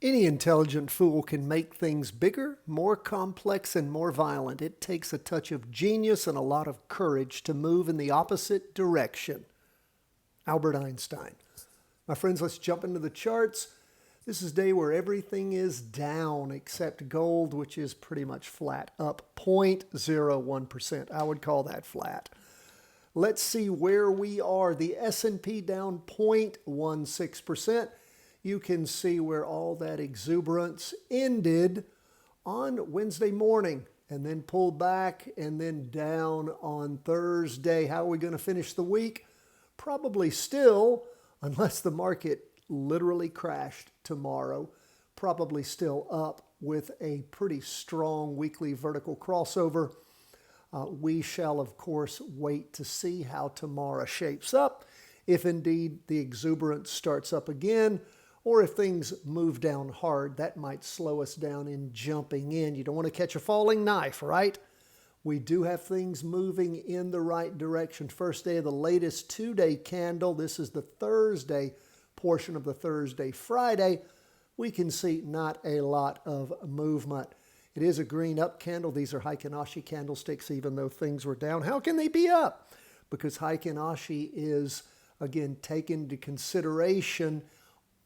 Any intelligent fool can make things bigger, more complex, and more violent. It takes a touch of genius and a lot of courage to move in the opposite direction. Albert Einstein. My friends, let's jump into the charts. This is a day where everything is down except gold, which is pretty much flat, up 0.01%. I would call that flat. Let's see where we are. The S&P down 0.16%. You can see where all that exuberance ended on Wednesday morning and then pulled back and then down on Thursday. How are we going to finish the week? Probably still, unless the market literally crashed tomorrow, probably still up with a pretty strong weekly vertical crossover. We shall, of course, wait to see how tomorrow shapes up, if indeed the exuberance starts up again, or if things move down hard. That might slow us down in jumping in. You don't want to catch a falling knife, right? We do have things moving in the right direction. First day of the latest two-day candle. This is the Thursday portion of the Thursday-Friday. We can see not a lot of movement. It is a green up candle. These are Heikin-Ashi candlesticks, even though things were down. How can they be up? Because Heikin-Ashi is, again, taken into consideration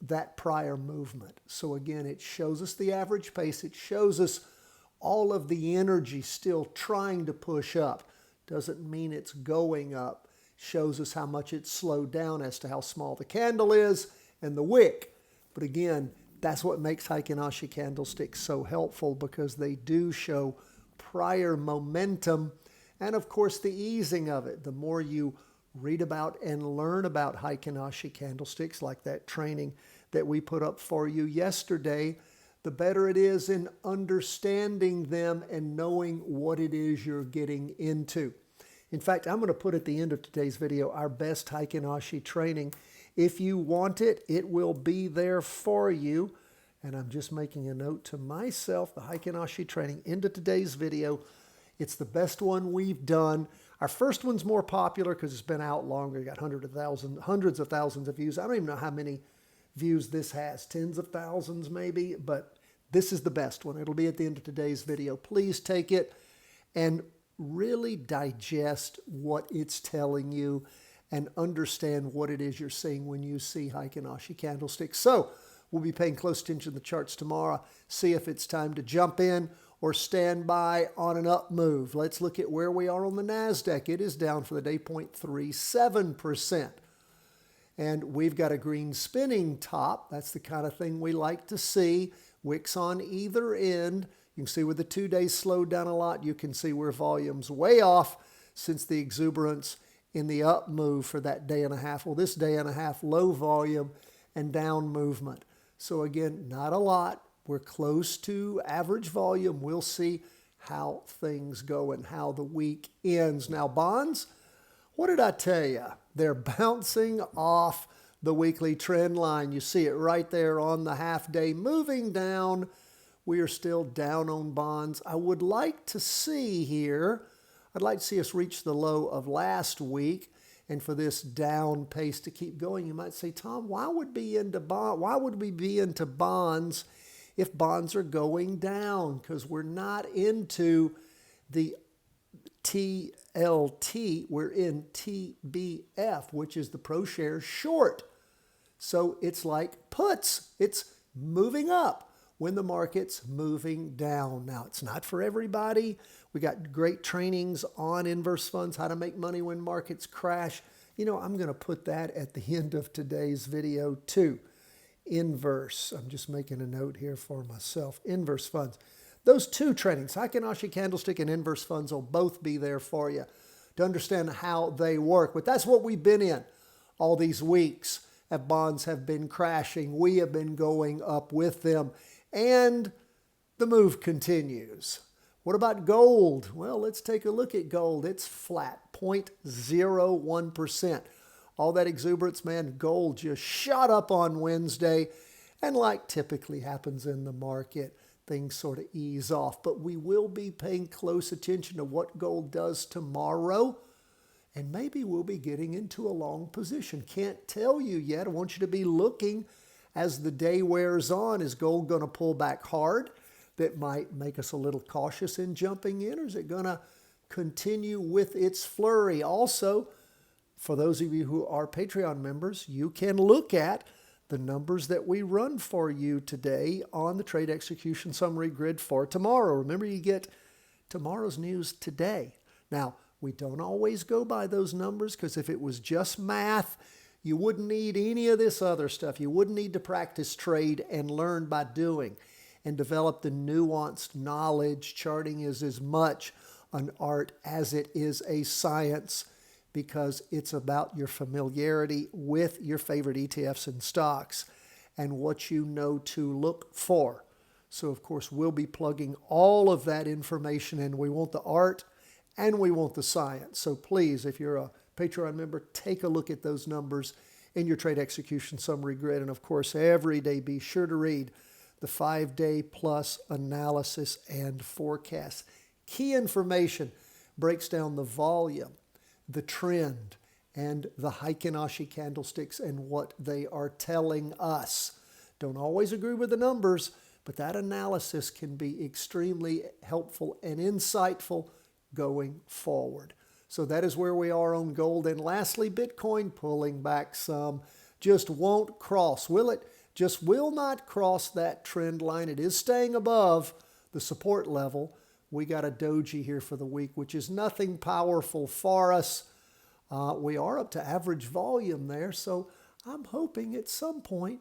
that prior movement. So again, it shows us the average pace. It shows us all of the energy still trying to push up. Doesn't mean it's going up. Shows us how much it's slowed down as to how small the candle is and the wick. But again, that's what makes Heikin-Ashi candlesticks so helpful, because they do show prior momentum and, of course, the easing of it. The more you read about and learn about Heikin-Ashi candlesticks, like that training that we put up for you yesterday, the better it is in understanding them and knowing what it is you're getting into. In fact, I'm going to put at the end of today's video our best Heikin-Ashi training. If you want it, it will be there for you. And I'm just making a note to myself, the Heikin-Ashi training into today's video. It's the best one we've done. Our first one's more popular because it's been out longer. You got hundreds of thousands of views. I don't even know how many views this has, tens of thousands maybe, but this is the best one. It'll be at the end of today's video. Please take it and really digest what it's telling you and understand what it is you're seeing when you see Heikin-Ashi candlesticks. So we'll be paying close attention to the charts tomorrow, see if it's time to jump in or stand by on an up move. Let's look at where we are on the NASDAQ. It is down for the day 0.37%. And we've got a green spinning top. That's the kind of thing we like to see. Wicks on either end. You can see where the 2 days slowed down a lot. You can see where volume's way off since the exuberance in the up move for that day and a half. Well, this day and a half, low volume and down movement. So again, not a lot. We're close to average volume. We'll see how things go and how the week ends. Now, bonds, what did I tell you? They're bouncing off the weekly trend line. You see it right there on the half day moving down. We are still down on bonds. I would like to see here, I'd like to see us reach the low of last week, and for this down pace to keep going. You might say, Tom, why would we be into bonds if bonds are going down? Because we're not into the TLT, we're in TBF, which is the ProShares short. So it's like puts. It's moving up when the market's moving down. Now, it's not for everybody. We got great trainings on inverse funds, how to make money when markets crash. You know, I'm going to put that at the end of today's video too. Inverse. I'm just making a note here for myself. Inverse funds. Those two trainings, Heikin-Ashi candlestick and inverse funds, will both be there for you to understand how they work. But that's what we've been in all these weeks. As bonds have been crashing, we have been going up with them, and the move continues. What about gold? Well, let's take a look at gold. It's flat, 0.01%. All that exuberance, man, gold just shot up on Wednesday, and like typically happens in the market, things sort of ease off. But we will be paying close attention to what gold does tomorrow, and maybe we'll be getting into a long position. Can't tell you yet. I want you to be looking as the day wears on? Is gold going to pull back hard? That might make us a little cautious in jumping in, or is it going to continue with its flurry? Also, for those of you who are Patreon members, you can look at the numbers that we run for you today on the trade execution summary grid for tomorrow. Remember, you get tomorrow's news today. Now, we don't always go by those numbers, because if it was just math, you wouldn't need any of this other stuff. You wouldn't need to practice trade and learn by doing and develop the nuanced knowledge. Charting is as much an art as it is a science, because it's about your familiarity with your favorite ETFs and stocks and what you know to look for. So, of course, we'll be plugging all of that information in. We want the art and we want the science. So please, if you're a Patreon member, take a look at those numbers in your trade execution summary grid. And, of course, every day be sure to read the 5-day plus analysis and forecast. Key information breaks down the volume, the trend, and the Heikin-Ashi candlesticks and what they are telling us. Don't always agree with the numbers, but that analysis can be extremely helpful and insightful going forward. So that is where we are on gold. And lastly, Bitcoin pulling back some. Just won't cross, will it? Just will not cross that trend line. It is staying above the support level. We got a doji here for the week, which is nothing powerful for us. We are up to average volume there, so I'm hoping at some point,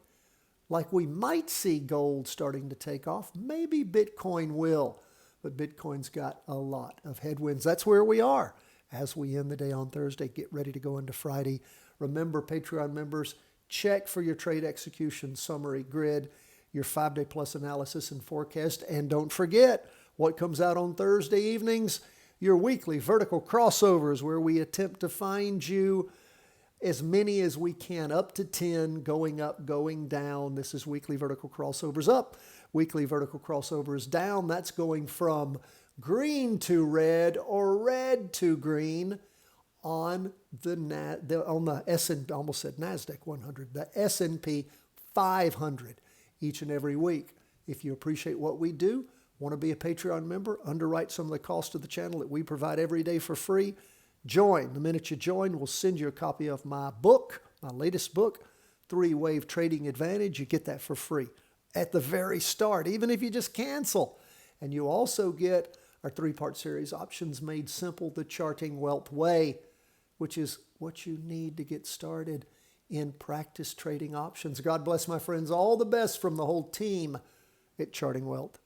like we might see gold starting to take off, maybe Bitcoin will. But Bitcoin's got a lot of headwinds. That's where we are as we end the day on Thursday. Get ready to go into Friday. Remember, Patreon members, check for your trade execution summary grid, your 5-day plus analysis and forecast. And don't forget what comes out on Thursday evenings, your weekly vertical crossovers, where we attempt to find you as many as we can, up to 10, going up, going down. This is weekly vertical crossovers up, weekly vertical crossovers down. That's going from green to red or red to green on the S&P, almost said NASDAQ 100, the S&P 500 each and every week. If you appreciate what we do, want to be a Patreon member, underwrite some of the cost of the channel that we provide every day for free, join. The minute you join, we'll send you a copy of my book, my latest book, 3-Wave Trading Advantage. You get that for free at the very start, even if you just cancel. And you also get our 3-part series, Options Made Simple, the Charting Wealth Way, which is what you need to get started in practice trading options. God bless, my friends. All the best from the whole team at Charting Wealth.